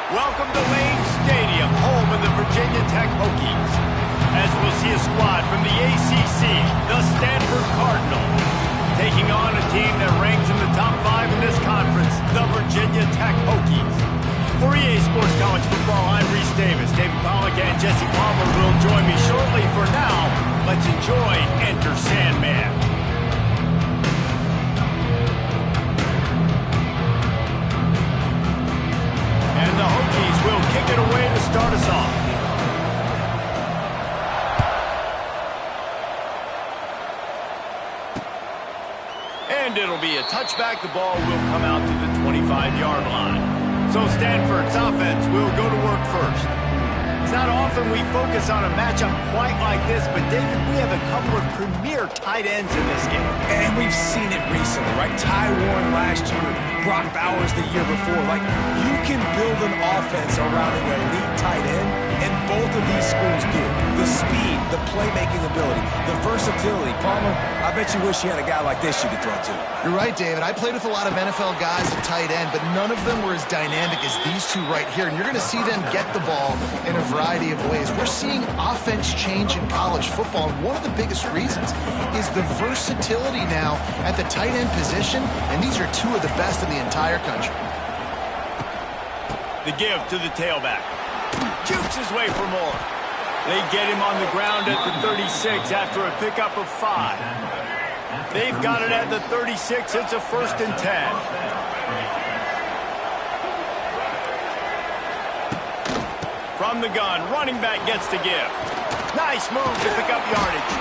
Welcome to Lane Stadium, home of the Virginia Tech Hokies. As we'll see a squad from the ACC, the Stanford Cardinals, taking on a team that ranks in the top 5 in this conference, the Virginia Tech Hokies. For EA Sports College Football, I'm Reese Davis. David Pollack and Jesse Palmer will join me shortly. For now, let's enjoy Enter Sandman. And the Hokies will kick it away to start us off. And it'll be a touchback. The ball will come out to the 25-yard line. So Stanford's offense will go to work first. It's not often we focus on a matchup quite like this, but David, we have a couple of premier tight ends in this game. And we've seen it recently, right? Ty Warren last year, Brock Bowers the year before. Like, you can build an offense around an elite tight end, and both of these schools do. The speed, the playmaking ability, the versatility. Palmer, I bet you wish you had a guy like this you could throw to. You're right, David. I played with a lot of NFL guys at tight end, but none of them were as dynamic as these two right here. And you're going to see them get the ball in a variety of ways. We're seeing offense change in college football, and one of the biggest reasons is the versatility now at the tight end position, and these are two of the best in the entire country. The give to the tailback. Jukes his way for more. They get him on the ground at the 36 after a pickup of 5. They've got it at the 36. It's a 1st and 10. From the gun, running back gets the give. Nice move to pick up yardage.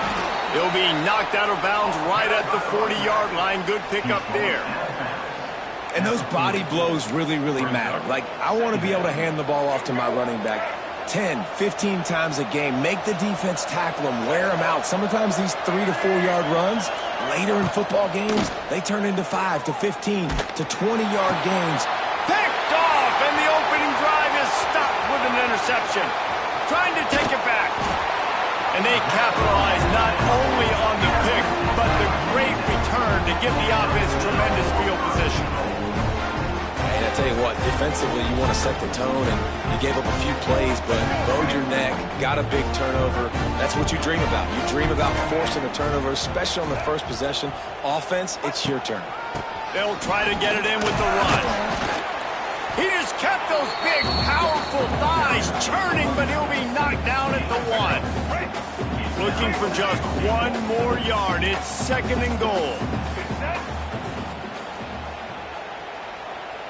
He'll be knocked out of bounds right at the 40-yard line. Good pickup there. And those body blows really, really matter. Like, I want to be able to hand the ball off to my running back 10, 15 times a game. Make the defense tackle them, wear them out. Sometimes these 3 to 4 yard runs, later in football games, they turn into 5 to 15 to 20-yard gains. Picked off, and the opening drive is stopped with an interception. Trying to take it back. And they capitalize not only on the pick, but the great return to give the offense tremendous field position. And I tell you what, defensively, you want to set the tone, and you gave up a few plays, but bowed your neck, got a big turnover. That's what you dream about. You dream about forcing a turnover, especially on the first possession. Offense, it's your turn. They'll try to get it in with the run. He just kept those big, powerful thighs churning, but he'll be knocked down at the 1. Looking for just 1 more yard. It's 2nd and goal.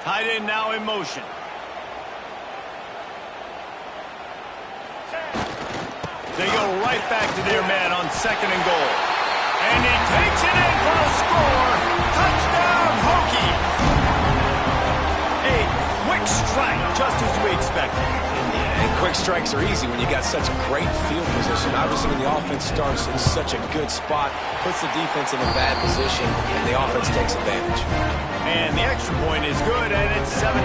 Tight end now in motion. They go right back to their man on 2nd and goal. And he takes it in for a score. Touchdown, Hokies. A quick strike, just as we expected. Yeah, and quick strikes are easy when you got such great field position. Obviously, when the offense starts in such a good spot, puts the defense in a bad position, and the offense takes advantage. And the extra point is good, and it's 7-0.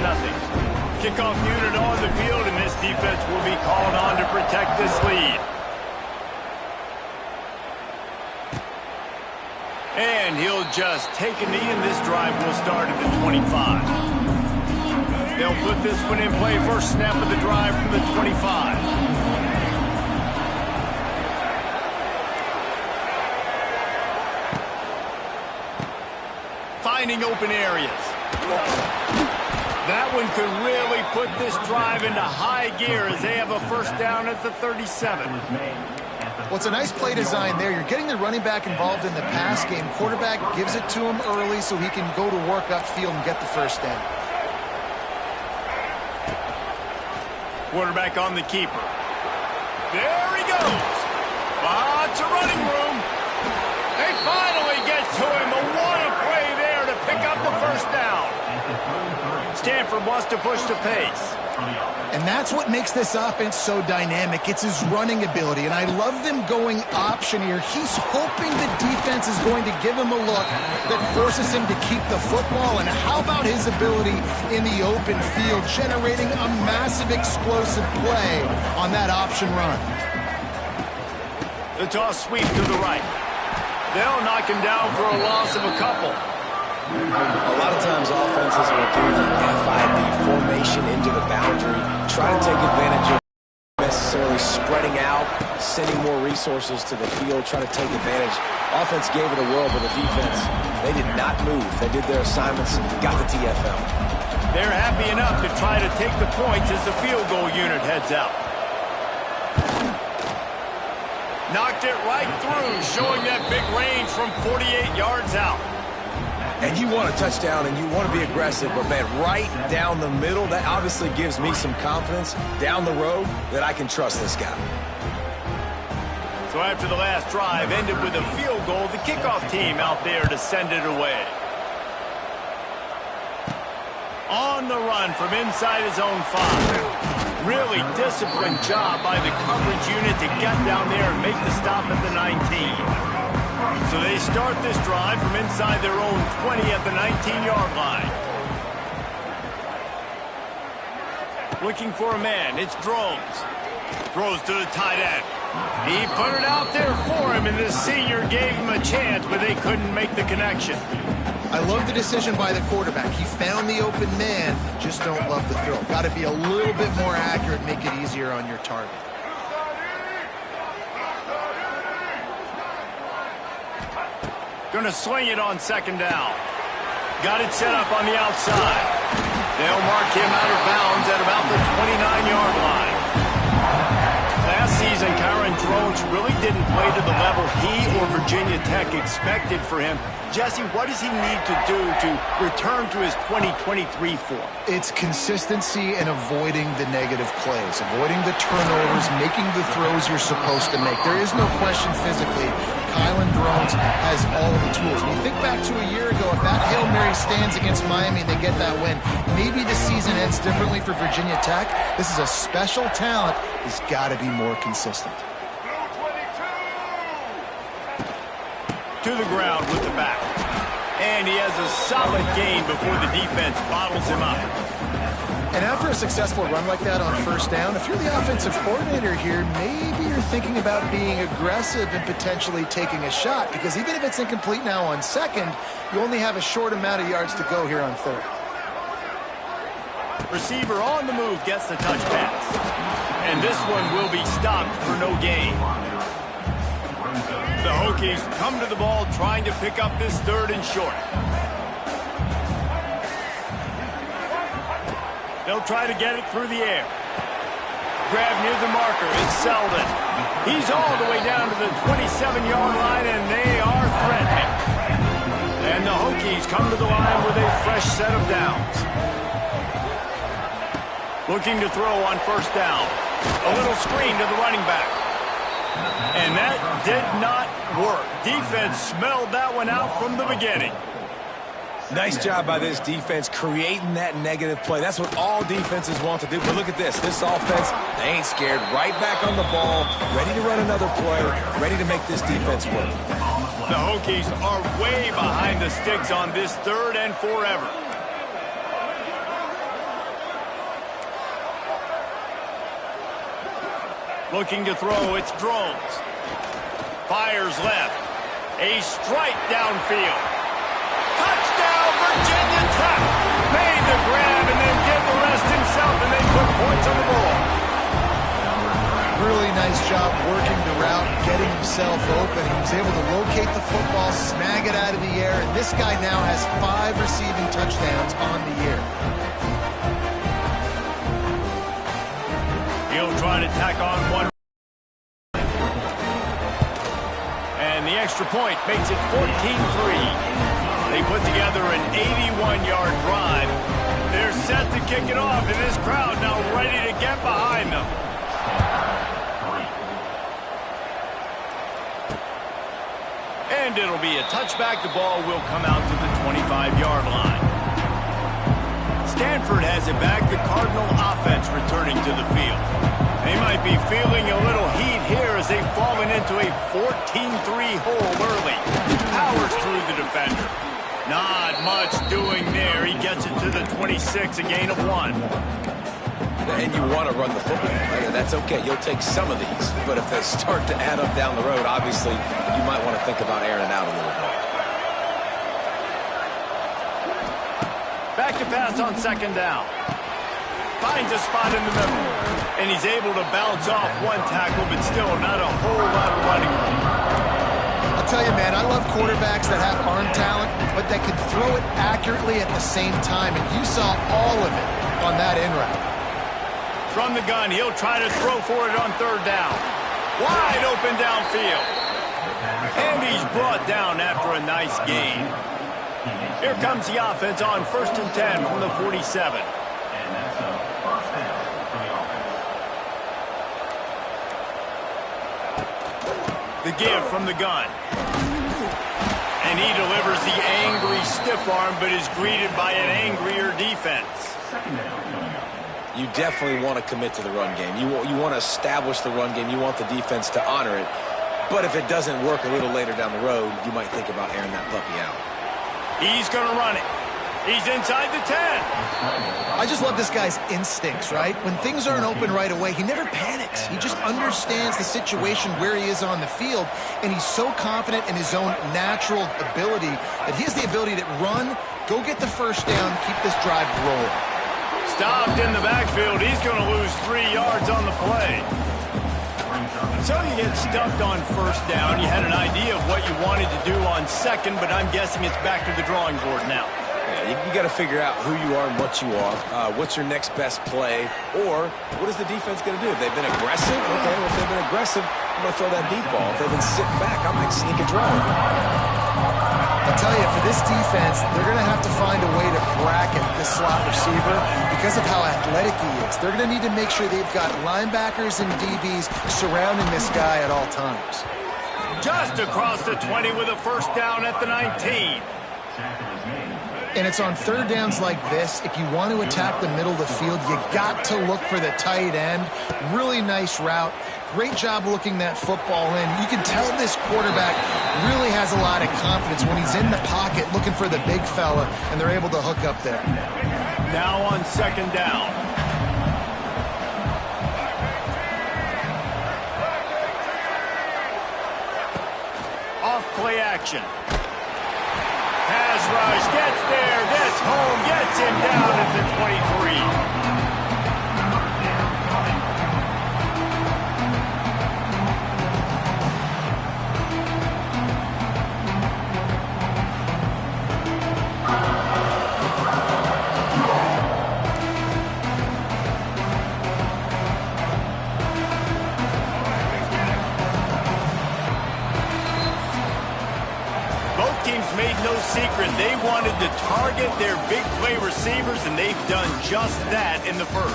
Kickoff unit on the field, and this defense will be called on to protect this lead. And he'll just take a knee, and this drive will start at the 25. They'll put this one in play. First snap of the drive from the 25. Finding open areas. That one could really put this drive into high gear as they have a 1st down at the 37. Well, it's a nice play design there. You're getting the running back involved in the pass game. Quarterback gives it to him early so he can go to work upfield and get the 1st down. Quarterback on the keeper. There he goes. Lots of running room. They finally get to him. A what a play there to pick up the 1st down. Stanford wants to push the pace. And that's what makes this offense so dynamic. It's his running ability, and I love them going option here. He's hoping the defense is going to give him a look that forces him to keep the football. And how about his ability in the open field, generating a massive explosive play on that option run. The toss sweep to the right. They'll knock him down for a loss of a couple. A lot of times offenses will do the F5 defense. formation into the boundary, try to take advantage of necessarily spreading out, sending more resources to the field, trying to take advantage. Offense gave it a whirl, but the defense, they did not move. They did their assignments, got the TFL. They're happy enough to try to take the points as the field goal unit heads out. Knocked it right through, showing that big range from 48 yards out. And you want a touchdown and you want to be aggressive, but man, right down the middle, that obviously gives me some confidence down the road that I can trust this guy. So after the last drive ended with a field goal, the kickoff team out there to send it away. On the run from inside his own 5. Really disciplined job by the coverage unit to get down there and make the stop at the 19. So they start this drive from inside their own 20 at the 19-yard line. Looking for a man, it's Drones. Throws to the tight end. He put it out there for him, and the senior gave him a chance, but they couldn't make the connection. I love the decision by the quarterback. He found the open man, just don't love the throw. Got to be a little bit more accurate, make it easier on your target. Going to swing it on second down. Got it set up on the outside. They'll mark him out of bounds at about the 29-yard line. Last season, Drones really didn't play to the level he or Virginia Tech expected for him. Jesse, what does he need to do to return to his 2023 form? It's consistency and avoiding the negative plays, avoiding the turnovers, making the throws you're supposed to make. There is no question physically, Drones has all of the tools. When you think back to a year ago, if that Hail Mary stands against Miami and they get that win, maybe the season ends differently for Virginia Tech. This is a special talent. He's got to be more consistent. To the ground with the back. And he has a solid gain before the defense bottles him up. And after a successful run like that on first down, if you're the offensive coordinator here, maybe you're thinking about being aggressive and potentially taking a shot, because even if it's incomplete now on second, you only have a short amount of yards to go here on third. Receiver on the move gets the touch pass. And this one will be stopped for no gain. The Hokies come to the ball trying to pick up this third and short. They'll try to get it through the air. Grab near the marker. It's Selden. He's all the way down to the 27-yard line, and they are threatening. And the Hokies come to the line with a fresh set of downs. Looking to throw on first down. A little screen to the running back. And that did not work. Defense smelled that one out from the beginning. Nice job by this defense creating that negative play. That's what all defenses want to do. But look at this. This offense, they ain't scared. Right back on the ball, ready to run another play, ready to make this defense work. The Hokies are way behind the sticks on this third and forever. Looking to throw, it's Drones. Fires left. A strike downfield. Touchdown, Virginia Tech! Made the grab and then did the rest himself, and they put points on the board. Really nice job working the route, getting himself open. He was able to locate the football, snag it out of the air, and this guy now has 5 receiving touchdowns on the year. He'll try to tack on one. And the extra point makes it 14-3. They put together an 81-yard drive. They're set to kick it off, and this crowd now ready to get behind them. And it'll be a touchback. The ball will come out to the 25-yard line. Stanford has it back. The Cardinal offense returning to the field. They might be feeling a little heat here as they've fallen into a 14-3 hole early. Powers through the defender. Not much doing there. He gets it to the 26, a gain of 1. And you want to run the football. That's okay. You'll take some of these. But if they start to add up down the road, obviously, you might want to think about airing it out a little bit. Back to pass on second down. finds a spot in the middle. And he's able to bounce off one tackle, but still not a whole lot of running room. I'll tell you, man, I love quarterbacks that have arm talent, but that can throw it accurately at the same time. And you saw all of it on that in route. From the gun, he'll try to throw for it on third down. Wide open downfield. And he's brought down after a nice gain. Here comes the offense on 1st and 10 from the 47. The give from the gun. And he delivers the angry stiff arm, but is greeted by an angrier defense. You definitely want to commit to the run game. You want to establish the run game. You want the defense to honor it. But if it doesn't work a little later down the road, you might think about airing that puppy out. He's going to run it. He's inside the 10. I just love this guy's instincts, right? When things aren't open right away, he never panics. He just understands the situation where he is on the field, and he's so confident in his own natural ability that he has the ability to run, go get the first down, keep this drive rolling. Stopped in the backfield. He's going to lose 3 yards on the play. So you get stuffed on first down. You had an idea of what you wanted to do on second, but I'm guessing it's back to the drawing board now. Yeah, you got to figure out who you are and what you are. What's your next best play? Or what is the defense going to do? If they've been aggressive, okay, well, if they've been aggressive, I'm going to throw that deep ball. If they've been sitting back, I might sneak a draw. I'll tell you, for this defense, they're going to have to find a way to bracket this slot receiver because of how athletic he is. They're going to need to make sure they've got linebackers and DBs surrounding this guy at all times. Just across the 20 with a first down at the 19. And it's on third downs like this, if you want to attack the middle of the field, you got to look for the tight end. Really nice route. Great job looking that football in. You can tell this quarterback really has a lot of confidence when he's in the pocket looking for the big fella, and they're able to hook up there. Now on second down. Off play action. Pass rush, gets there, gets home, gets him down at the 23. Made no secret they wanted to target their big play receivers, and they've done just that in the first.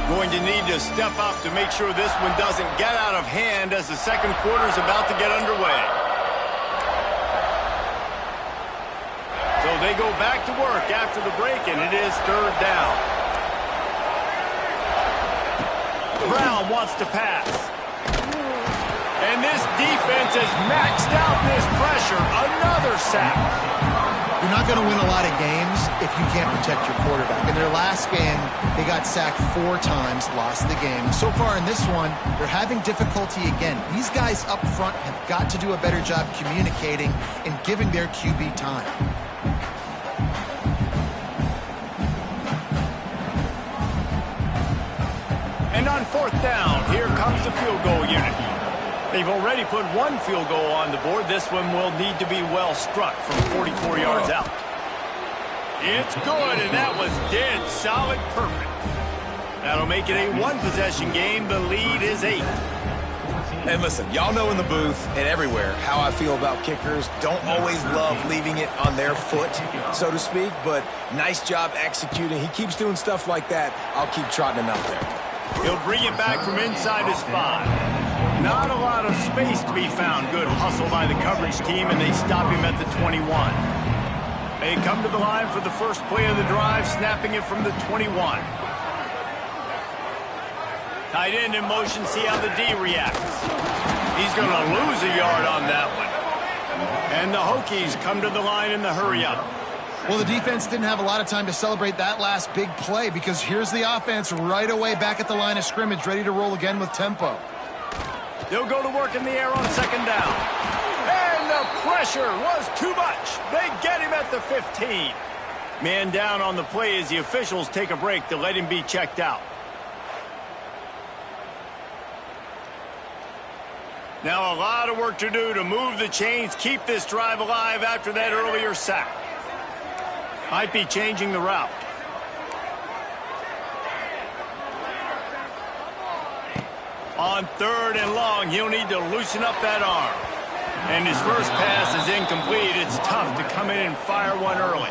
Going to need to step up to make sure this one doesn't get out of hand as the second quarter is about to get underway. So they go back to work after the break, and it is third down. Brown wants to pass. And this defense has maxed out this pressure. Another sack. You're not going to win a lot of games if you can't protect your quarterback. In their last game, they got sacked 4 times, lost the game. So far in this one, they're having difficulty again. These guys up front have got to do a better job communicating and giving their QB time. And on fourth down, here comes the field goal unit. They've already put 1 field goal on the board. This one will need to be well struck from 44 yards out. It's good, and that was dead solid perfect. That'll make it a 1-possession game. The lead is 8. And listen, y'all know in the booth and everywhere how I feel about kickers. Don't always love leaving it on their foot, so to speak, but nice job executing. He keeps doing stuff like that. I'll keep trotting him out there. He'll bring it back from inside his 5. Not a lot of space to be found. Good hustle by the coverage team, and they stop him at the 21. They come to the line for the first play of the drive, snapping it from the 21. Tight end in motion, see how the D reacts. He's going to lose a yard on that one. And the Hokies come to the line in the hurry-up. Well, the defense didn't have a lot of time to celebrate that last big play because here's the offense right away back at the line of scrimmage, ready to roll again with tempo. They'll go to work in the air on second down. And the pressure was too much. They get him at the 15. Man down on the play as the officials take a break to let him be checked out. Now a lot of work to do to move the chains, keep this drive alive after that earlier sack. Might be changing the route. On 3rd and long, he'll need to loosen up that arm. And his first pass is incomplete. It's tough to come in and fire one early.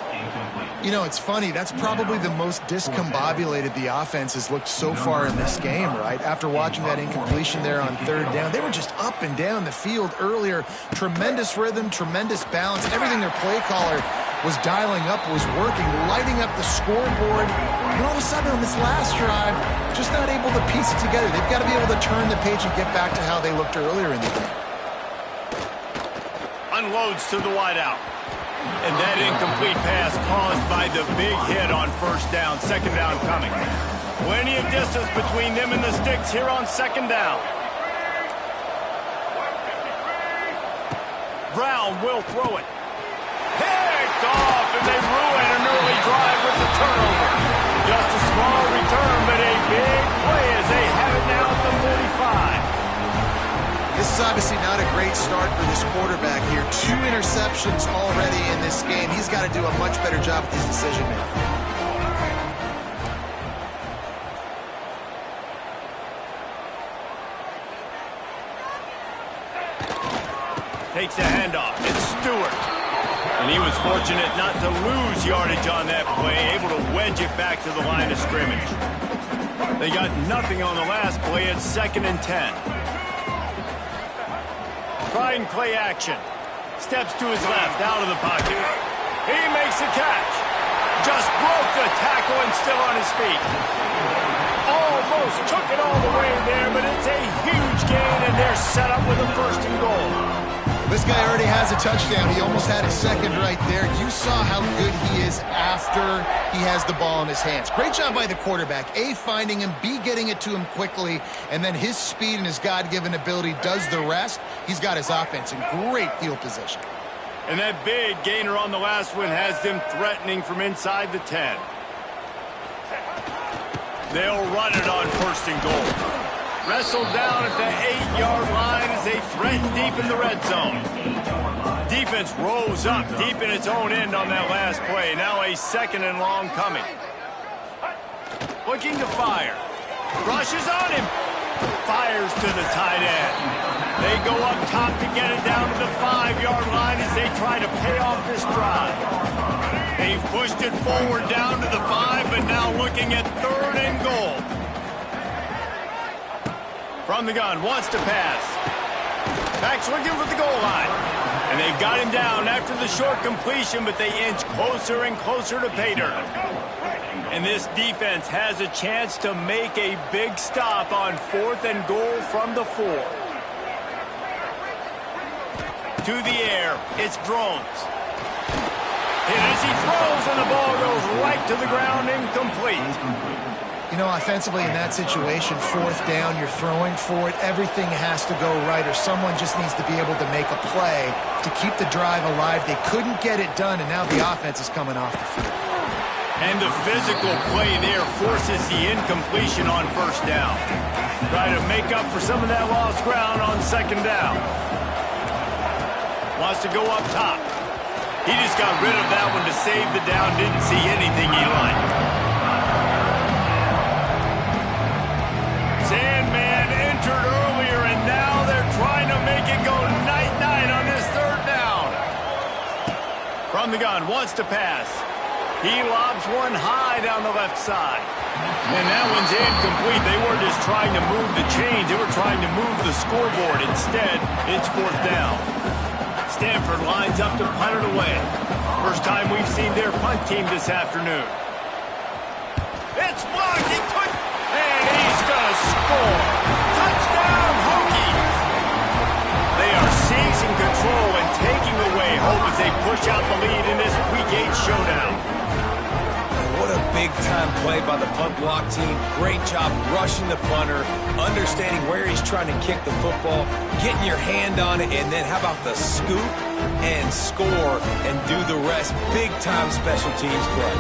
You know, it's funny. That's probably the most discombobulated the offense has looked so far in this game, right? After watching that incompletion there on 3rd down, they were just up and down the field earlier. Tremendous rhythm, tremendous balance. Everything their play caller was dialing up was working, lighting up the scoreboard. And all of a sudden on this last drive, just not able to piece it together. They've got to be able to turn the page and get back to how they looked earlier in the game. Unloads to the wideout. And that incomplete pass caused by the big hit on 1st down, 2nd down coming. Plenty of distance between them and the sticks here on 2nd down. Brown will throw it. Picked off, and they ruin an early drive with the turnover. Just a small return, but a big play as they have it now at the 45. This is obviously not a great start for this quarterback here. 2 interceptions already in this game. He's got to do a much better job with his decision making. Takes the handoff. It's Stewart. And he was fortunate not to lose yardage on that play, able to wedge it back to the line of scrimmage. They got nothing on the last play. It's 2nd and 10. Trying play action. Steps to his left, out of the pocket. He makes the catch. Just broke the tackle and still on his feet. Almost took it all the way there, but it's a huge gain, and they're set up with a 1st and goal. This guy already has a touchdown. He almost had a 2nd right there. You saw how good he is after he has the ball in his hands. Great job by the quarterback. A, finding him, B, getting it to him quickly, and then his speed and his God-given ability does the rest. He's got his offense in great field position. And that big gainer on the last one has them threatening from inside the 10. They'll run it on 1st and goal. Wrestled down at the 8-yard line as they threaten deep in the red zone. Defense rose up deep in its own end on that last play. Now a 2nd and long coming. Looking to fire. Rushes on him. Fires to the tight end. They go up top to get it down to the 5-yard line as they try to pay off this drive. They've pushed it forward down to the 5, but now looking at 3rd and goal. From the gun, wants to pass. Back's looking for the goal line. And they've got him down after the short completion, but they inch closer and closer to pay dirt. And this defense has a chance to make a big stop on 4th and goal from the 4. To the air, it's Drones. Hit as he throws, and the ball goes right to the ground, incomplete. You know, offensively in that situation, 4th down, you're throwing for it. Everything has to go right, or someone just needs to be able to make a play to keep the drive alive. They couldn't get it done, and now the offense is coming off the field. And the physical play there forces the incompletion on 1st down. Try to make up for some of that lost ground on 2nd down. Wants to go up top. He just got rid of that one to save the down. Didn't see anything he liked. Sandman entered earlier, and now they're trying to make it go night-night on this 3rd down. From the gun, wants to pass. He lobs one high down the left side. And that one's incomplete. They weren't just trying to move the chains. They were trying to move the scoreboard. Instead, it's 4th down. Stanford lines up to punt it away. First time we've seen their punt team this afternoon. It's blocked. He couldn't. And he's going to score. Touchdown, Hokies. They are seizing control and taking away hope as they push out the lead in this Week 8 showdown. What a Big-time play by the punt block team. Great job rushing the punter, understanding where he's trying to kick the football, getting your hand on it, and then how about the scoop and score and do the rest. Big-time special teams play.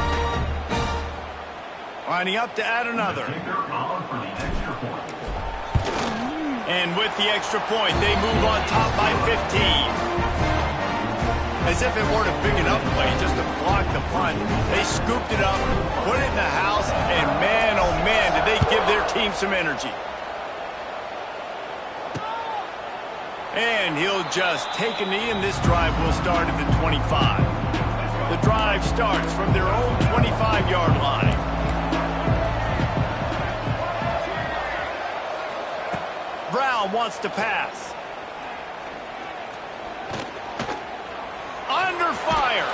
Lining up to add another. And with the extra point, they move on top by 15. As if it weren't a big enough play just to block the punt, they scooped it up, put it in the house, and man, oh man, did they give their team some energy. And he'll just take a knee, and this drive will start at the 25. The drive starts from their own 25-yard line. Brown wants to pass. Under fire.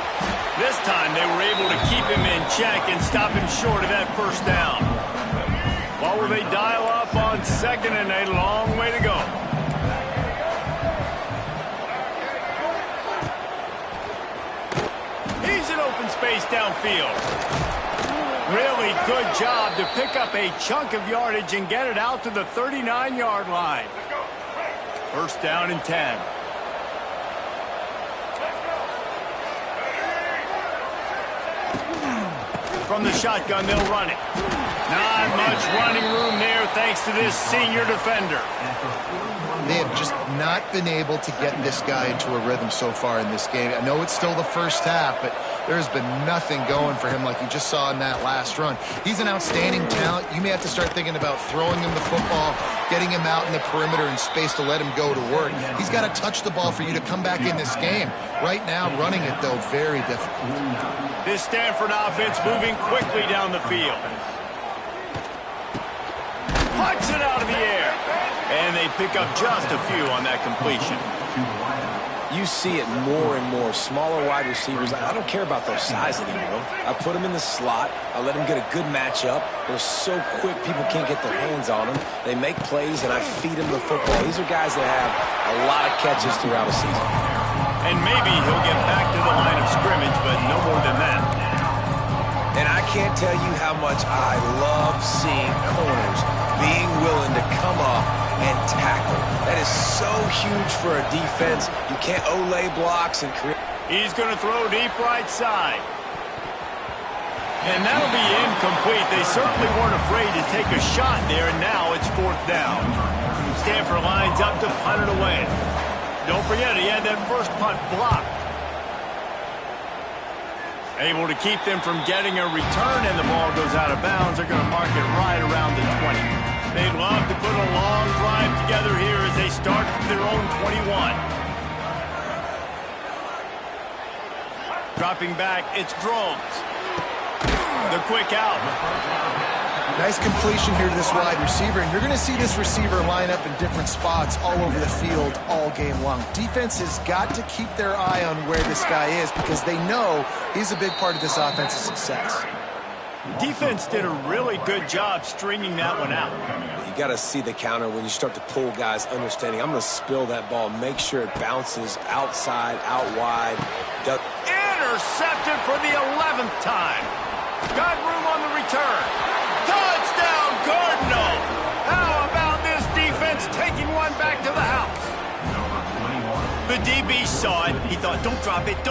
This time they were able to keep him in check and stop him short of that first down. What will they dial up on second and a long way to go? He's in open space downfield. Really good job to pick up a chunk of yardage and get it out to the 39-yard line. First down and 10. From the shotgun, they'll run it. Not much running room there thanks to this senior defender. They have just not been able to get this guy into a rhythm so far in this game. I know it's still the first half, but there's been nothing going for him like you just saw in that last run. He's an outstanding talent. You may have to start thinking about throwing him the football, getting him out in the perimeter in space to let him go to work. He's got to touch the ball for you to come back in this game. Right now, running it, though, very difficult. This Stanford offense moving quickly down the field. Puts it out of the air. And they pick up just a few on that completion. You see it more and more. Smaller wide receivers, I don't care about their size anymore. I put them in the slot. I let them get a good matchup. They're so quick, people can't get their hands on them. They make plays, and I feed them the football. These are guys that have a lot of catches throughout a season. And maybe he'll get back to the line of scrimmage, but no more than that. And I can't tell you how much I love seeing corners being willing to come up and tackle. That is so huge for a defense. You can't Olay blocks and create. He's going to throw deep right side. And that'll be incomplete. They certainly weren't afraid to take a shot there, and now it's fourth down. Stanford lines up to punt it away. Don't forget, he had that first punt blocked. Able to keep them from getting a return, and the ball goes out of bounds. They're going to mark it right around the 20. They'd love to put a long drive together here as they start from their own 21. Dropping back, it's Drones. The quick out. Nice completion here to this wide receiver, and you're going to see this receiver line up in different spots all over the field all game long. Defense has got to keep their eye on where this guy is because they know he's a big part of this offense's success. Defense did a really good job stringing that one out. You got to see the counter when you start to pull guys, understanding I'm going to spill that ball, make sure it bounces outside, out wide. Intercepted for the 11th time. Got room on the return. Touchdown, Cardinal! How about this defense taking one back to the house? The DB saw it. He thought, don't drop it,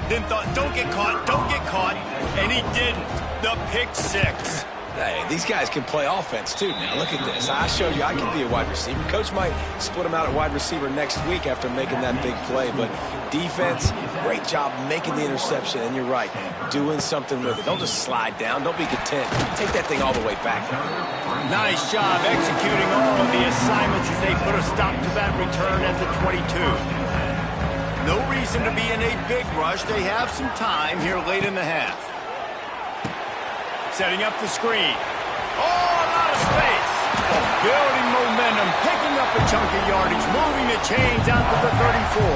then thought, don't get caught, and he didn't. The pick six. Hey, these guys can play offense, too, now. Look at this. I showed you I can be a wide receiver. Coach might split him out at wide receiver next week after making that big play, but defense, great job making the interception, and you're right, doing something with it. Don't just slide down. Don't be content. Take that thing all the way back. Nice job executing all of the assignments as they put a stop to that return at the 22. No reason to be in a big rush. They have some time here late in the half. Setting up the screen. Oh, a lot of space. Building momentum, picking up a chunk of yardage, moving the chains out to the 34.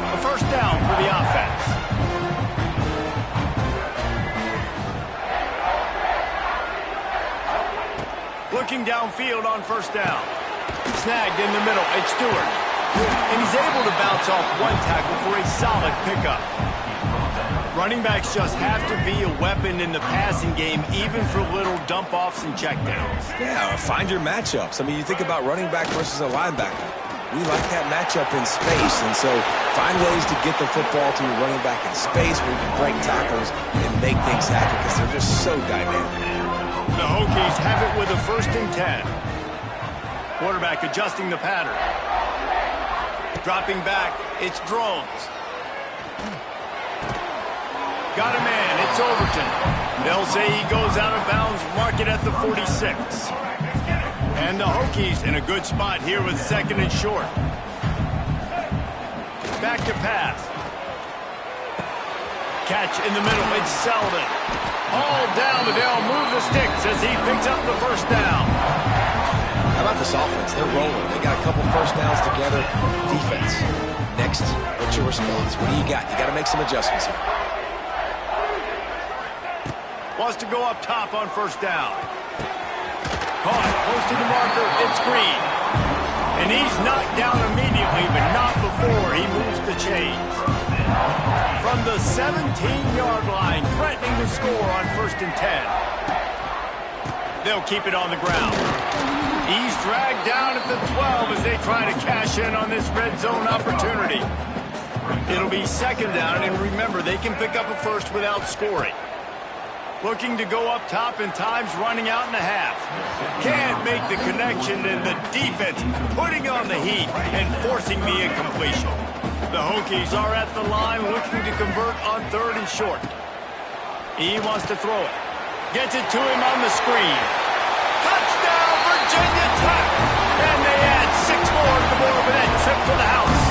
A first down for the offense. Looking downfield on first down. Snagged in the middle. It's Stewart. And he's able to bounce off one tackle for a solid pickup. Running backs just have to be a weapon in the passing game, even for little dump-offs and checkdowns. Yeah, find your matchups. I mean, you think about running back versus a linebacker. We like that matchup in space, and so find ways to get the football to your running back in space where you can break tackles and make things happen because they're just so dynamic. The Hokies have it with a 1st and 10. Quarterback adjusting the pattern. Dropping back, it's Drones. Got a man, it's Overton. They'll say he goes out of bounds, mark it at the 46. And the Hokies in a good spot here with 2nd and short. Back to pass. Catch in the middle, it's Selden. All down, but they'll move the sticks as he picks up the 1st down. How about this offense? They're rolling. They got a couple 1st downs together. Defense. Next, what's your response? What do you got? You got to make some adjustments here. Wants to go up top on 1st down. Caught, close to the marker, it's Green. And he's knocked down immediately, but not before he moves the chains. From the 17-yard line, threatening to score on 1st and 10. They'll keep it on the ground. He's dragged down at the 12 as they try to cash in on this red zone opportunity. It'll be 2nd down, and remember, they can pick up a 1st without scoring. Looking to go up top, and time's running out in the half. Can't make the connection, and the defense putting on the heat and forcing the incompletion. The Hokies are at the line looking to convert on 3rd and short. He wants to throw it. Gets it to him on the screen. Touchdown, Virginia Tech! And they add 6 more to the board with that trip to the house.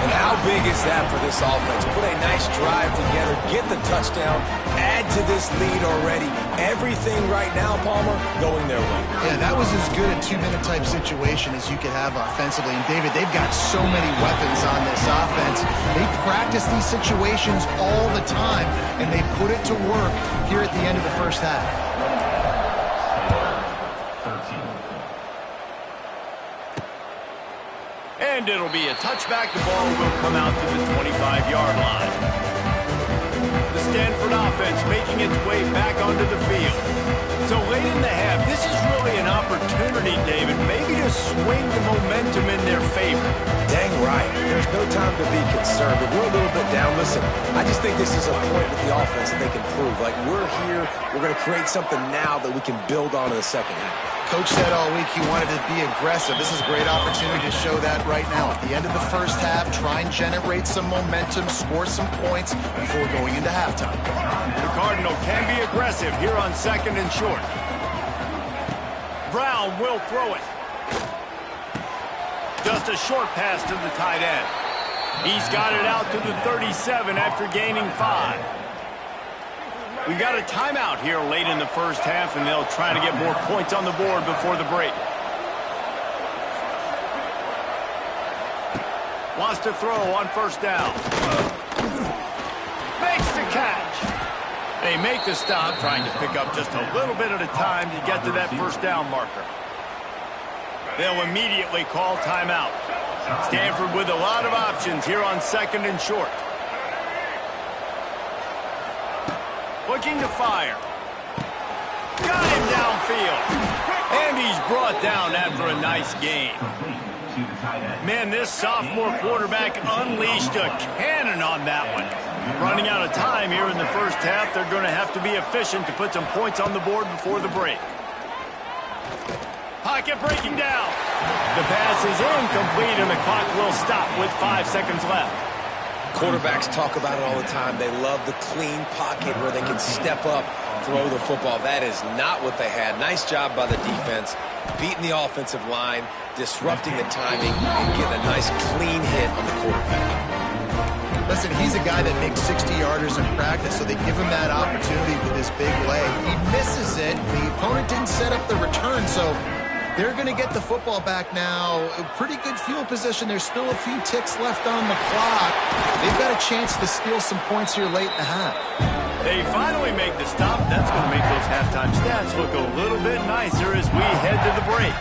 And how big is that for this offense? Put a nice drive together, get the touchdown, add to this lead already. Everything right now, Palmer, going their way. Yeah, that was as good a 2-minute type situation as you could have offensively. And, David, they've got so many weapons on this offense. They practice these situations all the time, and they put it to work here at the end of the 1st half. And it'll be a touchback. The ball will come out to the 25-yard line. The Stanford offense making its way back onto the field. So late in the half, this is really an opportunity, David, maybe to swing the momentum in their favor. Dang right. There's no time to be concerned. If we're a little bit down, listen, I just think this is a point with the offense that they can prove. Like, we're here, we're going to create something now that we can build on in the 2nd half. Coach said all week he wanted to be aggressive. This is a great opportunity to show that right now. At the end of the 1st half, try and generate some momentum, score some points before going into halftime. The Cardinal can be aggressive here on 2nd and short. Brown will throw it. Just a short pass to the tight end. He's got it out to the 37 after gaining 5. We got a timeout here late in the 1st half, and they'll try to get more points on the board before the break. Wants to throw on 1st down. Makes the catch. They make the stop, trying to pick up just a little bit at a time to get to that 1st down marker. They'll immediately call timeout. Stanford with a lot of options here on 2nd and short. Looking to fire. Got him downfield. And he's brought down after a nice gain. Man, this sophomore quarterback unleashed a cannon on that one. Running out of time here in the 1st half, they're going to have to be efficient to put some points on the board before the break. Pocket breaking down. The pass is incomplete, and the clock will stop with 5 seconds left. Quarterbacks talk about it all the time. They love the clean pocket where they can step up, throw the football. That is not what they had. Nice job by the defense, beating the offensive line, disrupting the timing, and getting a nice clean hit on the quarterback. Listen, he's a guy that makes 60-yarders in practice, so they give him that opportunity with his big leg. He misses it. The opponent didn't set up the return, so they're going to get the football back now. A pretty good field position. There's still a few ticks left on the clock. They've got a chance to steal some points here late in the half. They finally make the stop. That's going to make those halftime stats look a little bit nicer as we head to the break.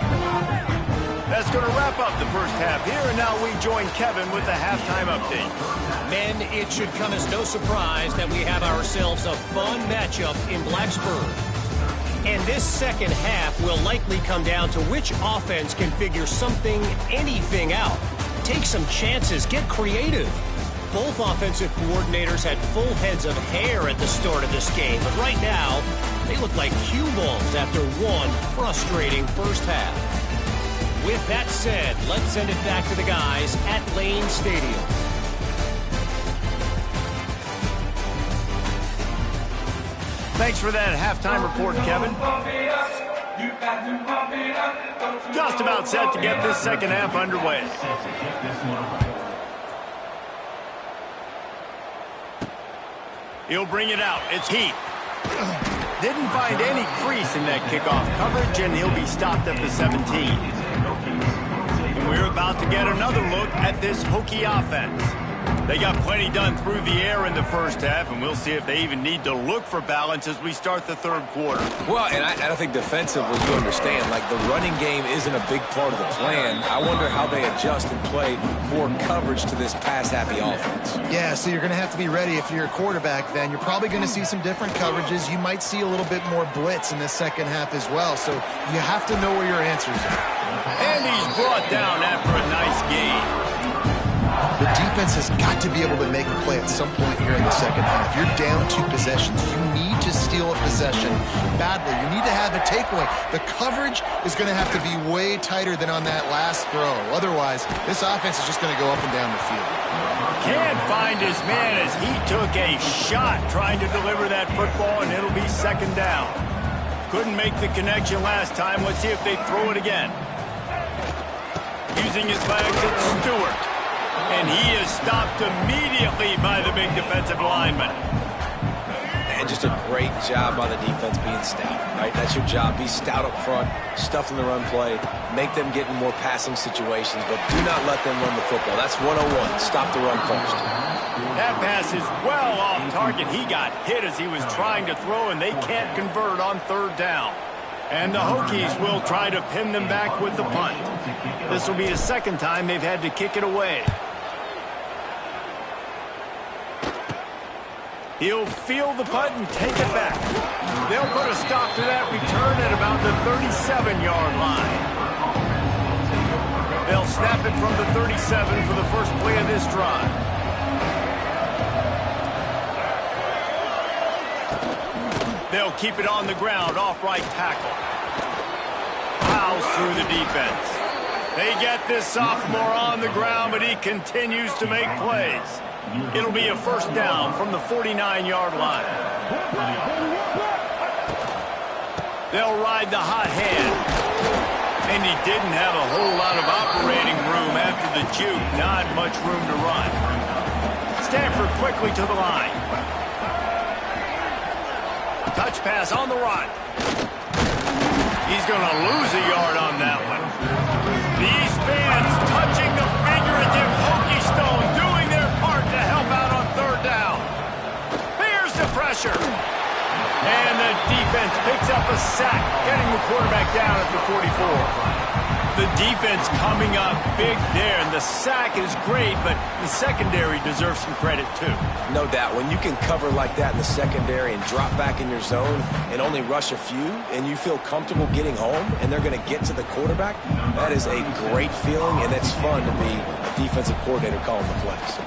That's going to wrap up the first half here, and now we join Kevin with the halftime update. Men, it should come as no surprise that we have ourselves a fun matchup in Blacksburg. And this second half will likely come down to which offense can figure something, anything out. Take some chances, get creative. Both offensive coordinators had full heads of hair at the start of this game, but right now, they look like cue balls after one frustrating first half. With that said, let's send it back to the guys at Lane Stadium. Thanks for that halftime report, Kevin. Just about set to get this second half underway. He'll bring it out. It's Heath. Didn't find any crease in that kickoff coverage, and he'll be stopped at the 17. And we're about to get another look at this Hokie offense. They got plenty done through the air in the first half, and we'll see if they even need to look for balance as we start the third quarter. Well, and I think defensively, you understand, like the running game isn't a big part of the plan. I wonder how they adjust and play more coverage to this pass-happy offense. Yeah, so you're going to have to be ready if you're a quarterback then. You're probably going to see some different coverages. You might see a little bit more blitz in the second half as well, so you have to know where your answers are. And he's brought down after a nice gain. The defense has got to be able to make a play at some point here in the second half. You're down 2 possessions. You need to steal a possession badly. You need to have a takeaway. The coverage is going to have to be way tighter than on that last throw. Otherwise, this offense is just going to go up and down the field. Can't find his man as he took a shot trying to deliver that football, and it'll be second down. Couldn't make the connection last time. Let's see if they throw it again. Using his legs, it's Stewart. And he is stopped immediately by the big defensive lineman. And just a great job by the defense being stout, right? That's your job. Be stout up front, stuff in the run play, make them get in more passing situations, but do not let them run the football. That's 101. Stop the run first. That pass is well off target. He got hit as he was trying to throw, and they can't convert on third down. And the Hokies will try to pin them back with the punt. This will be the second time they've had to kick it away. He'll field the punt and take it back. They'll put a stop to that return at about the 37-yard line. They'll snap it from the 37 for the first play of this drive. They'll keep it on the ground, off right tackle. Plows through the defense. They get this sophomore on the ground, but he continues to make plays. It'll be a first down from the 49-yard line. They'll ride the hot hand. And he didn't have a whole lot of operating room after the juke. Not much room to run. Stanford quickly to the line. Touch pass on the run. He's going to lose a yard on that one. These fans touching the figurative Hokie stone, doing their part to help out on third down. Here's the pressure. And the defense picks up a sack, getting the quarterback down at the 44. The defense coming up big there, and the sack is great, but the secondary deserves some credit too. No doubt. When you can cover like that in the secondary and drop back in your zone and only rush a few, and you feel comfortable getting home, and they're going to get to the quarterback, that is a great feeling, and it's fun to be a defensive coordinator calling the plays.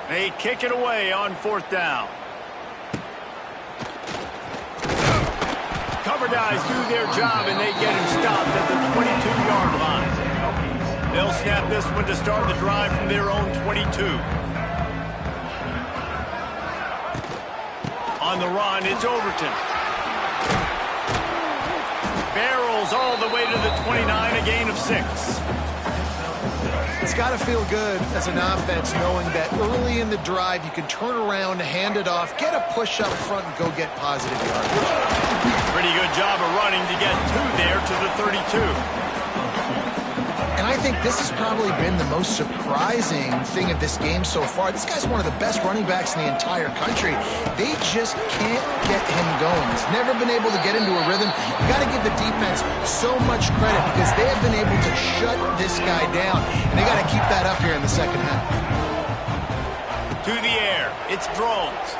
They kick it away on fourth down. Cover guys do their job, and they get him stopped at the 22-yard line. They'll snap this one to start the drive from their own 22. On the run, it's Overton. Barrels all the way to the 29, a gain of 6. It's got to feel good as an offense knowing that early in the drive you can turn around, hand it off, get a push up front, and go get positive yardage. Pretty good job of running to get 2 there to the 32. And I think this has probably been the most surprising thing of this game so far. This guy's one of the best running backs in the entire country. They just can't get him going. He's never been able to get into a rhythm. You got to give the defense so much credit because they have been able to shut this guy down, and they got to keep that up here in the second half. To the air, it's Drones.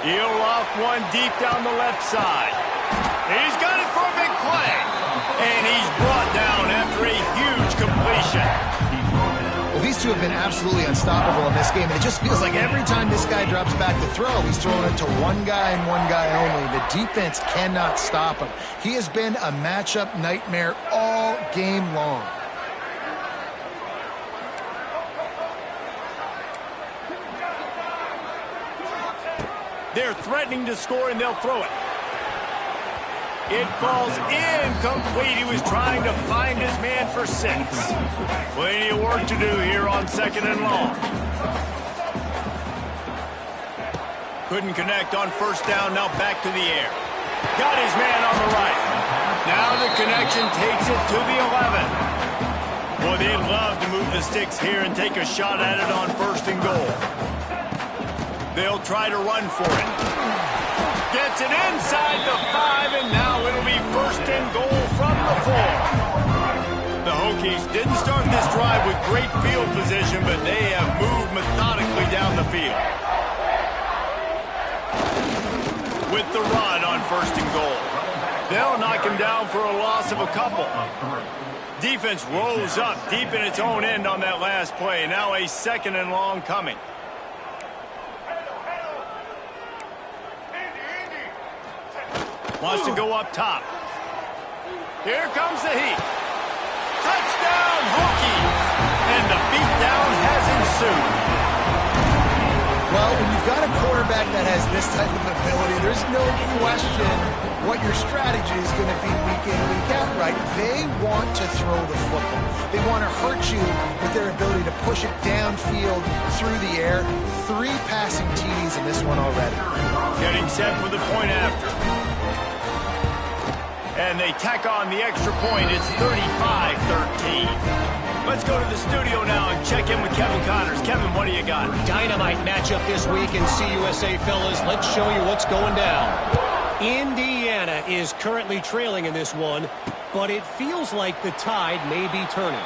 He'll loft one deep down the left side. He's got it for a big play. And he's brought down after a huge completion. Well, these two have been absolutely unstoppable in this game, and it just feels like every time this guy drops back to throw, he's throwing it to one guy and one guy only. The defense cannot stop him. He has been a matchup nightmare all game long. They're threatening to score, and they'll throw it. It falls incomplete. He was trying to find his man for 6. Plenty of work to do here on 2nd and long. Couldn't connect on 1st down. Now back to the air. Got his man on the right. Now the connection takes it to the 11. Boy, they'd love to move the sticks here and take a shot at it on 1st and goal. They'll try to run for it. Gets it inside the 5, and now it'll be 1st and goal from the 4. The Hokies didn't start this drive with great field position, but they have moved methodically down the field. With the run on 1st and goal. They'll knock him down for a loss of a couple. Defense rolls up deep in its own end on that last play. Now a 2nd and long coming. Wants to go up top. Here comes the heat. Touchdown, Hokies! And the beatdown has ensued. Well, when you've got a quarterback that has this type of ability, there's no question what your strategy is going to be week in, week out, right? They want to throw the football. They want to hurt you with their ability to push it downfield through the air. 3 passing TDs in this one already. Getting set for the point after. And they tack on the extra point. It's 35-13. Let's go to the studio now and check in with Kevin Connors. Kevin, what do you got? Dynamite matchup this week in CUSA, fellas. Let's show you what's going down. Indiana is currently trailing in this one, but it feels like the tide may be turning.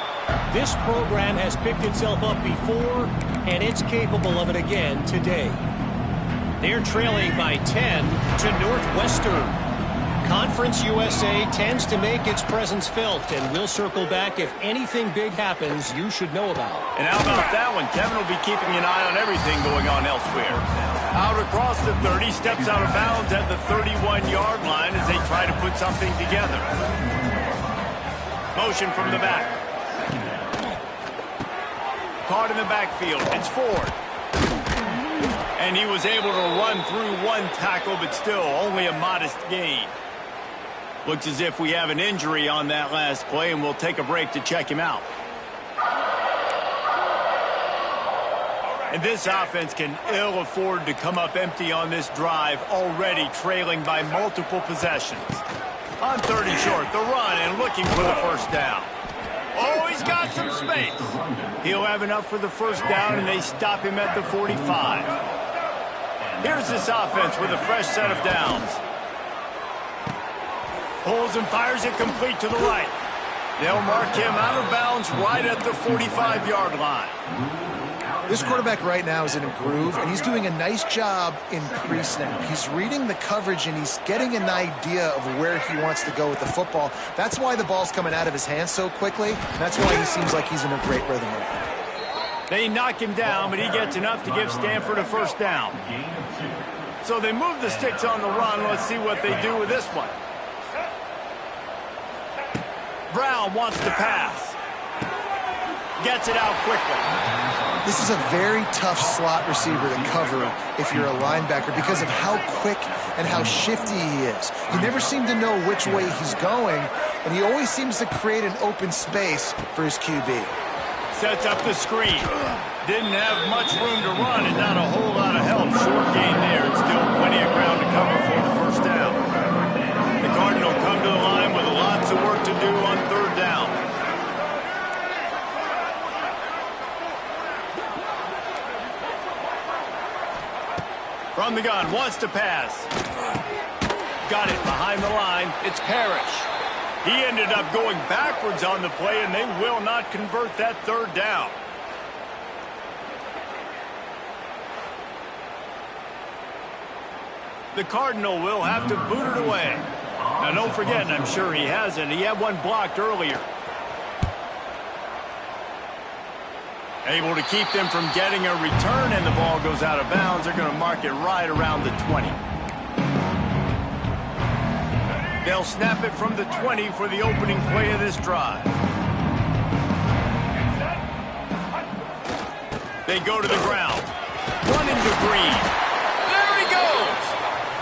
This program has picked itself up before, and it's capable of it again today. They're trailing by 10 to Northwestern. Conference USA tends to make its presence felt, and we'll circle back if anything big happens you should know about. And how about that one? Kevin will be keeping an eye on everything going on elsewhere. Out across the 30, steps out of bounds at the 31-yard line as they try to put something together. Motion from the back. Caught in the backfield. It's Ford. And he was able to run through one tackle, but still only a modest gain. Looks as if we have an injury on that last play, and we'll take a break to check him out. And this offense can ill afford to come up empty on this drive, already trailing by multiple possessions. On 30 short, the run and looking for the 1st down. Oh, he's got some space. He'll have enough for the 1st down, and they stop him at the 45. Here's this offense with a fresh set of downs. Pulls and fires it complete to the right. They'll mark him out of bounds right at the 45-yard line. This quarterback right now is in a groove, and he's doing a nice job in pre-snap. He's reading the coverage, and he's getting an idea of where he wants to go with the football. That's why the ball's coming out of his hands so quickly. That's why he seems like he's in a great rhythm right now. They knock him down, but he gets enough to give Stanford a 1st down. So they move the sticks on the run. Let's see what they do with this one. Brown wants to pass. Gets it out quickly. This is a very tough slot receiver to cover if you're a linebacker because of how quick and how shifty he is. You never seem to know which way he's going, and he always seems to create an open space for his QB. Sets up the screen. Didn't have much room to run and not a whole lot of help. Short gain there and still plenty of ground to cover for the 1st down. The Cardinals come to the line with lots of work to do on 3rd down. From the gun, wants to pass. Got it behind the line. It's Parrish. He ended up going backwards on the play, and they will not convert that third down. The Cardinal will have to boot it away. Now, don't forget, and I'm sure he hasn't, he had one blocked earlier. Able to keep them from getting a return, and the ball goes out of bounds. They're going to mark it right around the 20. They'll snap it from the 20 for the opening play of this drive. They go to the ground. Running to Green. There he goes!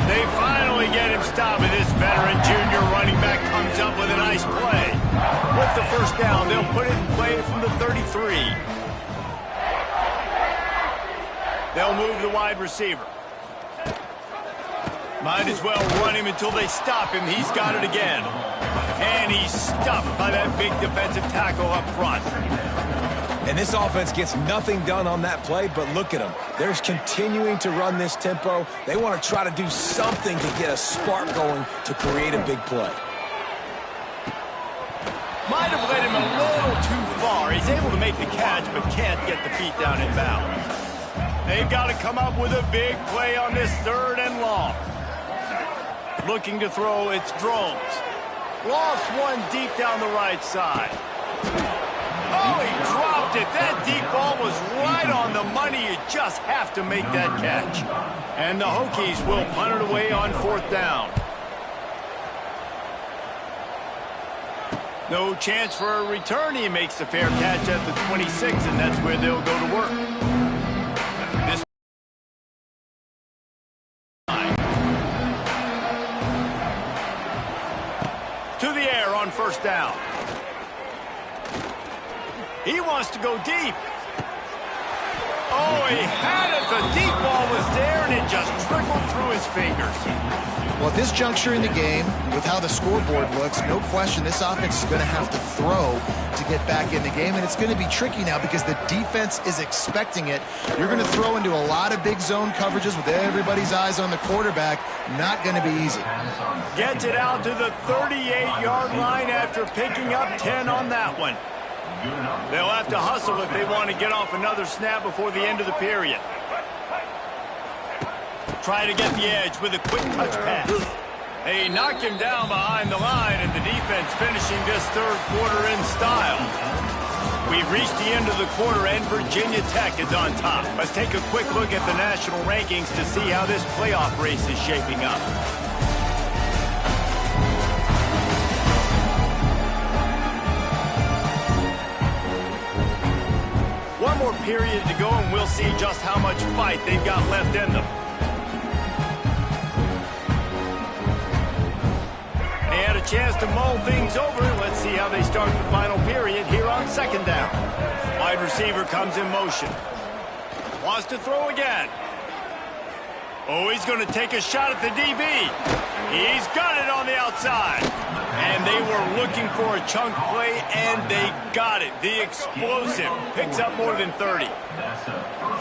They finally get him stopped, and this veteran junior running back comes up with a nice play. With the first down, they'll put it in play from the 33. They'll move the wide receiver. Might as well run him until they stop him. He's got it again. And he's stuffed by that big defensive tackle up front. And this offense gets nothing done on that play, but look at them. They're continuing to run this tempo. They want to try to do something to get a spark going to create a big play. Might have led him a little too far. He's able to make the catch, but can't get the feet down in bounds. They've got to come up with a big play on this third and long. Looking to throw, it's Drones. Lost one deep down the right side. Oh, he dropped it. That deep ball was right on the money. You just have to make that catch. And the Hokies will punt it away on fourth down. No chance for a return. He makes the fair catch at the 26, and that's where they'll go to work. This to the air on first down. He wants to go deep. Oh, he had it. The deep ball was there, and it just trickled through his fingers. Well, at this juncture in the game, with how the scoreboard looks, no question this offense is going to have to throw to get back in the game, and it's going to be tricky now because the defense is expecting it. You're going to throw into a lot of big zone coverages with everybody's eyes on the quarterback. Not going to be easy. Gets it out to the 38-yard line after picking up 10 on that one. They'll have to hustle if they want to get off another snap before the end of the period. Try to get the edge with a quick touch pass. They knock him down behind the line, and the defense finishing this third quarter in style. We've reached the end of the quarter, and Virginia Tech is on top. Let's take a quick look at the national rankings to see how this playoff race is shaping up. One more period to go, and we'll see just how much fight they've got left in them. They had a chance to mull things over. Let's see how they start the final period here on second down. Wide receiver comes in motion. Wants to throw again. Oh, he's going to take a shot at the DB. He's got it on the outside. And they were looking for a chunk play, and they got it. The explosive picks up more than 30.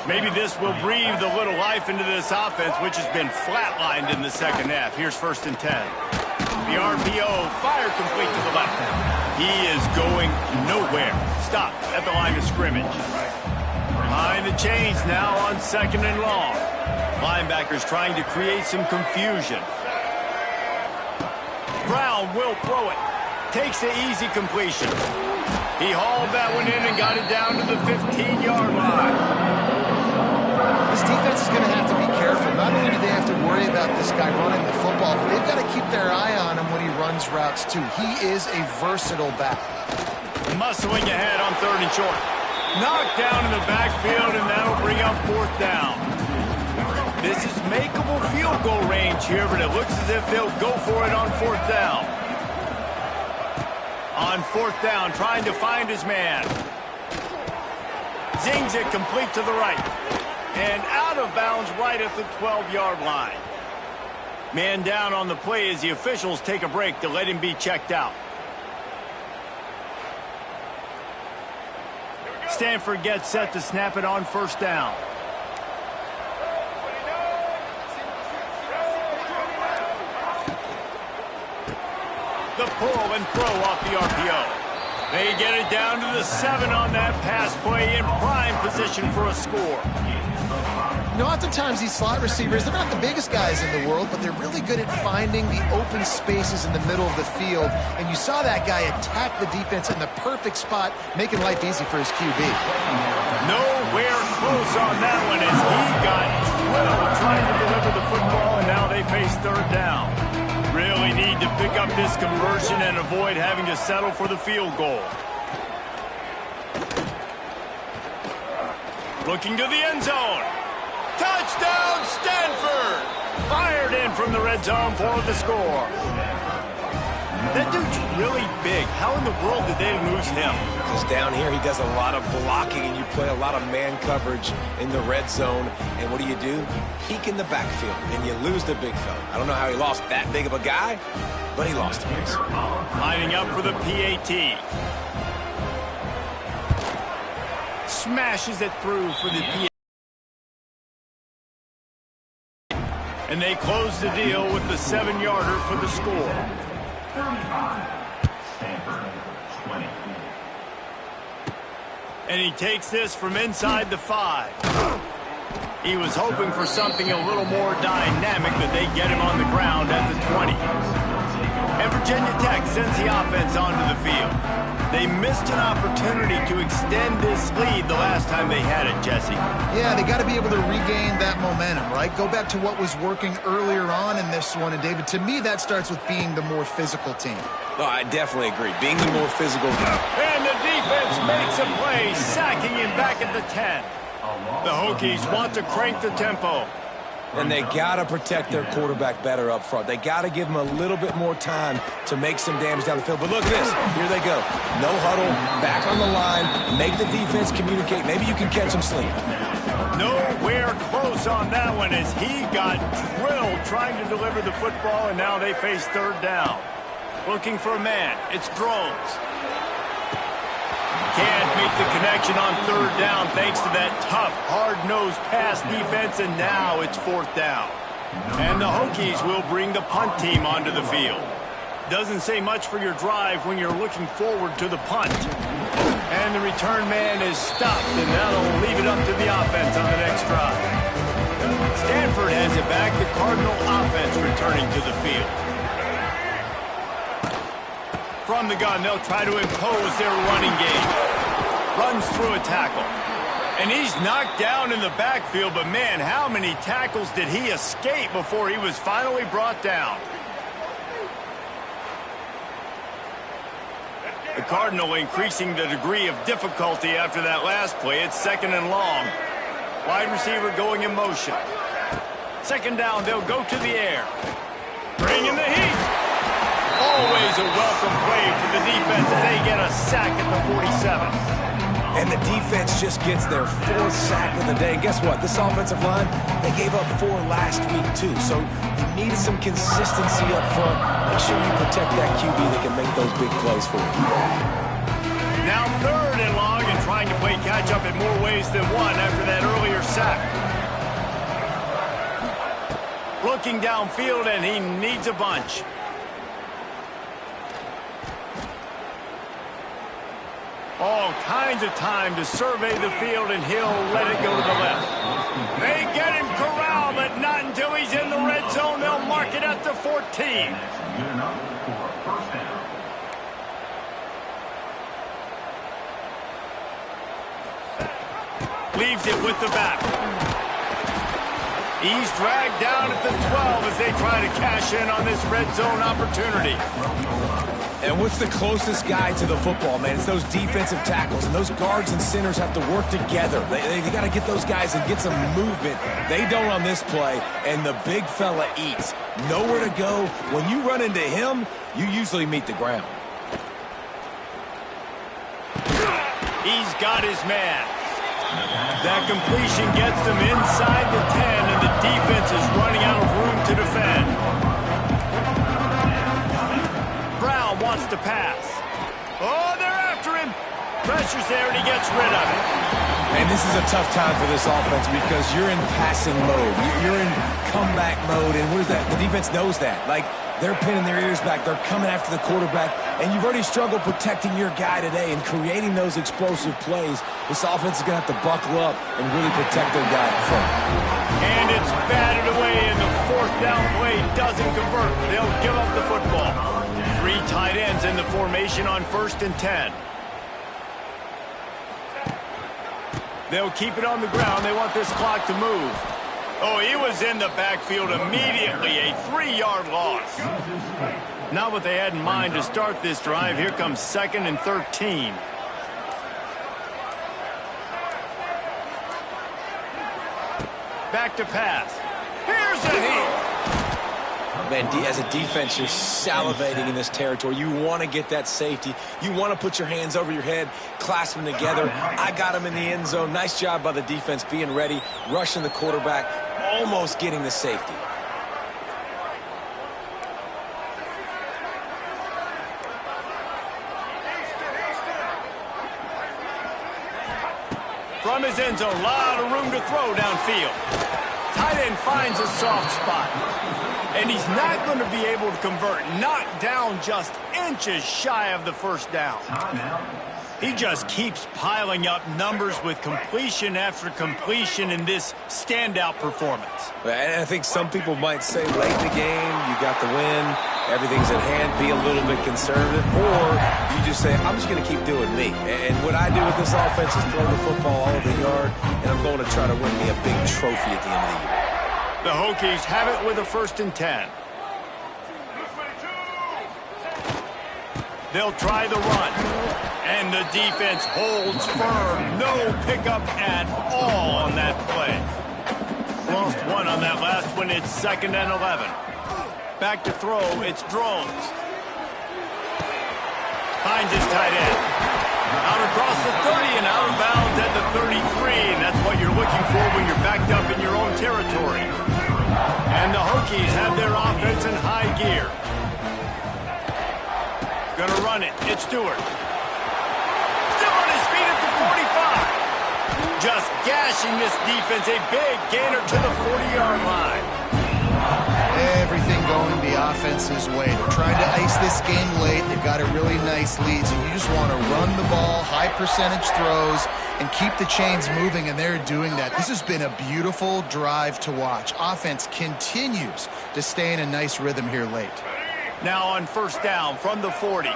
Maybe this will breathe a little life into this offense, which has been flatlined in the second half. Here's first and 10. The RPO, fire complete to the left. He is going nowhere. Stop at the line of scrimmage. Behind the chains now on second and long. Linebackers trying to create some confusion. Brown will throw it. Takes the easy completion. He hauled that one in and got it down to the 15-yard line. This defense is going to have to be careful. Not only do they have to worry about this guy running the football, but they've got to keep their eye on him when he runs routes, too. He is a versatile back. Muscling ahead on third and short. Knocked down in the backfield, and that'll bring up fourth down. This is makeable field goal range here, but it looks as if they'll go for it on fourth down. On fourth down, trying to find his man. Zings it complete to the right. And out of bounds right at the 12-yard line. Man down on the play as the officials take a break to let him be checked out. Stanford gets set to snap it on first down. pull and throw off the RPO. They get it down to the 7 on that pass play in prime position for a score. You know, oftentimes these slot receivers, they're not the biggest guys in the world, but they're really good at finding the open spaces in the middle of the field. And you saw that guy attack the defense in the perfect spot, making life easy for his QB. Nowhere close on that one as he got drilled trying to deliver the football, and now they face third down. Really need to pick up this conversion and avoid having to settle for the field goal. Looking to the end zone. Touchdown, Stanford! Fired in from the red zone for the score. That dude's really big. How in the world did they lose him? Because down here he does a lot of blocking and you play a lot of man coverage in the red zone. And what do? Peek in the backfield and you lose the big fella. I don't know how he lost that big of a guy, but he lost him. Lining up for the PAT. Smashes it through for the PAT. And they close the deal with the 7-yarder for the score. And he takes this from inside the 5. He was hoping for something a little more dynamic, but they get him on the ground at the 20. And Virginia Tech sends the offense onto the field. They missed an opportunity to extend this lead the last time they had it, Jesse. Yeah, they got to be able to regain that momentum, right? Go back to what was working earlier on in this one. And, David, to me, that starts with being the more physical team. Oh, I definitely agree. Being the more physical team. And the defense makes a play, sacking him back at the 10. The Hokies want to crank the tempo. And they got to protect their quarterback better up front. They got to give him a little bit more time to make some damage down the field. But look at this. Here they go. No huddle, back on the line, make the defense communicate. Maybe you can catch them sleeping. Nowhere close on that one as he got drilled trying to deliver the football, and now they face third down. Looking for a man. It's Drones. Can't make the connection on third down thanks to that tough, hard-nosed pass defense, and now it's fourth down. And the Hokies will bring the punt team onto the field. Doesn't say much for your drive when you're looking forward to the punt. And the return man is stopped, and that'll leave it up to the offense on the next drive. Stanford has it back, the Cardinal offense returning to the field. From the gun, they'll try to impose their running game. Runs through a tackle. And he's knocked down in the backfield, but man, how many tackles did he escape before he was finally brought down? The Cardinal increasing the degree of difficulty after that last play. It's second and long. Wide receiver going in motion. Second down, they'll go to the air. Bringing the heat. Always a welcome play for the defense as they get a sack at the 47. And the defense just gets their 4th sack of the day. And guess what? This offensive line, they gave up 4 last week too. So you need some consistency up front. Make sure you protect that QB that can make those big plays for you. Now third and long and trying to play catch up in more ways than one after that earlier sack. Looking downfield, and he needs a bunch. All kinds of time to survey the field, and he'll let it go to the left. They get him corralled, but not until he's in the red zone. They'll mark it at the 14. Leaves it with the back. He's dragged down at the 12 as they try to cash in on this red zone opportunity. And what's the closest guy to the football, man? It's those defensive tackles, and those guards and centers have to work together. They got to get those guys and get some movement. They don't on this play, and the big fella eats. Nowhere to go. When you run into him, you usually meet the ground. He's got his man. That completion gets them inside the 10, and the defense is running out of room to defend. Brown wants to pass. Oh, they're after him. Pressure's there, and he gets rid of it. And this is a tough time for this offense because you're in passing mode. You're in comeback mode, and what is that? The defense knows that. Like, They're pinning their ears back. They're coming after the quarterback. And you've already struggled protecting your guy today and creating those explosive plays. This offense is going to have to buckle up and really protect their guy in front. And it's batted away, and the fourth down play doesn't convert. They'll give up the football. 3 tight ends in the formation on 1st and 10. They'll keep it on the ground. They want this clock to move. Oh, he was in the backfield immediately. A 3-yard loss. Not what they had in mind to start this drive. Here comes 2nd and 13. Back to pass. Here's a hit. Man, as a defense, you're salivating in this territory. You want to get that safety. You want to put your hands over your head, clasp them together. I got him in the end zone. Nice job by the defense being ready, rushing the quarterback, almost getting the safety. From his end zone, a lot of room to throw downfield. Tight end finds a soft spot. And he's not going to be able to convert. Knocked down just inches shy of the first down. He just keeps piling up numbers with completion after completion in this standout performance. And I think some people might say late in the game, you got the win, everything's at hand, be a little bit conservative, or you just say, I'm just going to keep doing me. And what I do with this offense is throw the football all over the yard, and I'm going to try to win me a big trophy at the end of the year. The Hokies have it with a 1st and 10. They'll try the run. And the defense holds firm. No pickup at all on that play. Lost 1 on that last one. It's 2nd and 11. Back to throw. It's Drones. Finds his tight end. Out across the 30 and out of bounds at the 33. And that's what you're looking for when you're backed up in your own territory. And the Hokies have their offense in high gear. Gonna run it. It's Stewart. Still on his feet at the 45. Just gashing this defense. A big gainer to the 40-yard line. Everything going the offense's way. They're trying to ice this game late. They've got a really nice lead, so you just want to run the ball, high percentage throws, and keep the chains moving, and they're doing that. This has been a beautiful drive to watch. Offense continues to stay in a nice rhythm here late. Now on 1st down from the 40.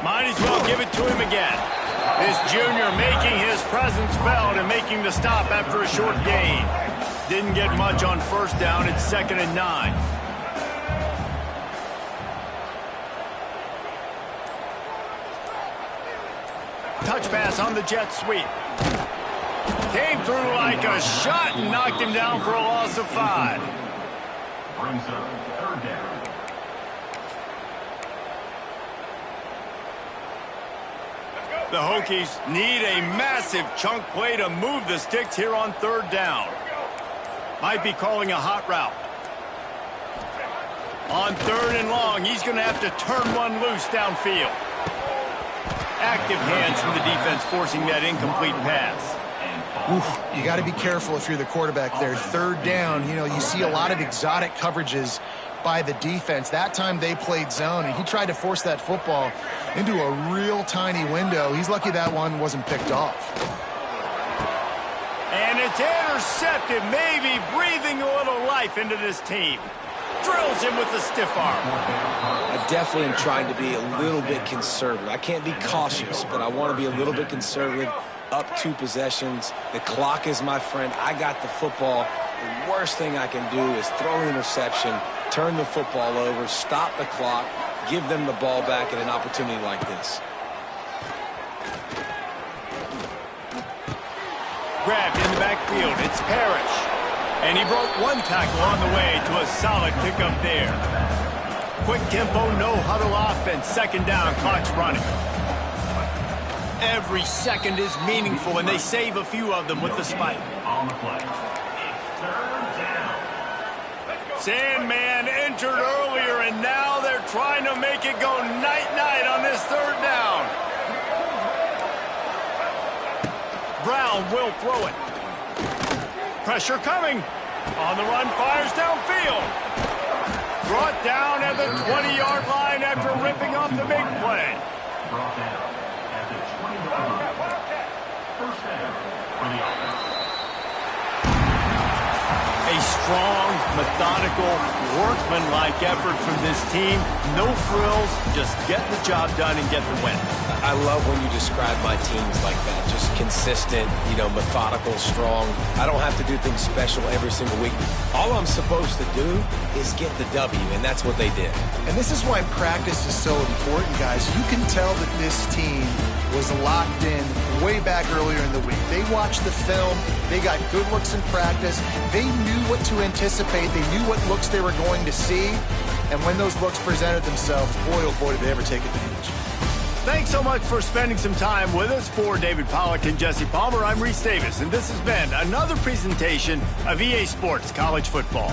Might as well give it to him again. This junior making his presence felt and making the stop after a short gain. Didn't get much on 1st down. It's 2nd and 9. Touch pass on the jet sweep. Came through like a shot and knocked him down for a loss of 5. Brings up 3rd down. The Hokies need a massive chunk play to move the sticks here on 3rd down. Might be calling a hot route. On 3rd and long, he's going to have to turn one loose downfield. Active hands from the defense forcing that incomplete pass. Oof, you got to be careful if you're the quarterback there. 3rd down, you see a lot of exotic coverages by the defense. That time they played zone, and he tried to force that football into a real tiny window. He's lucky that one wasn't picked off. And it's intercepted, maybe breathing a little life into this team. Drills him with the stiff arm. I definitely am trying to be a little bit conservative. I can't be cautious, but I want to be a little bit conservative. Up 2 possessions. The clock is my friend. I got the football. The worst thing I can do is throw an interception, turn the football over, stop the clock, give them the ball back at an opportunity like this. Grabbed in the backfield. It's Parrish. And he broke 1 tackle on the way to a solid pickup there. Quick tempo, no huddle offense. 2nd down, clock's running. Every second is meaningful, and they save a few of them with the spike. On the play. It's 3rd down. Sandman entered earlier, and now they're trying to make it go night-night on this 3rd down. Brown will throw it. Pressure coming. On the run, fires downfield. Brought down at the 20-yard line after ripping off the big play. Brought down at the 20-yard line. First down for the offense. A strong, methodical, workmanlike effort from this team. No frills, just get the job done and get the win. I love when you describe my teams like that. Just consistent, methodical, strong. I don't have to do things special every single week. All I'm supposed to do is get the W, and that's what they did. And this is why practice is so important, guys. You can tell that this team was locked in way back earlier in the week. They watched the film. They got good looks in practice. They knew what to anticipate. They knew what looks they were going to see. And when those looks presented themselves, boy, oh boy, did they ever take advantage. Thanks so much for spending some time with us. For David Pollack and Jesse Palmer, I'm Reese Davis, and this has been another presentation of EA Sports College Football.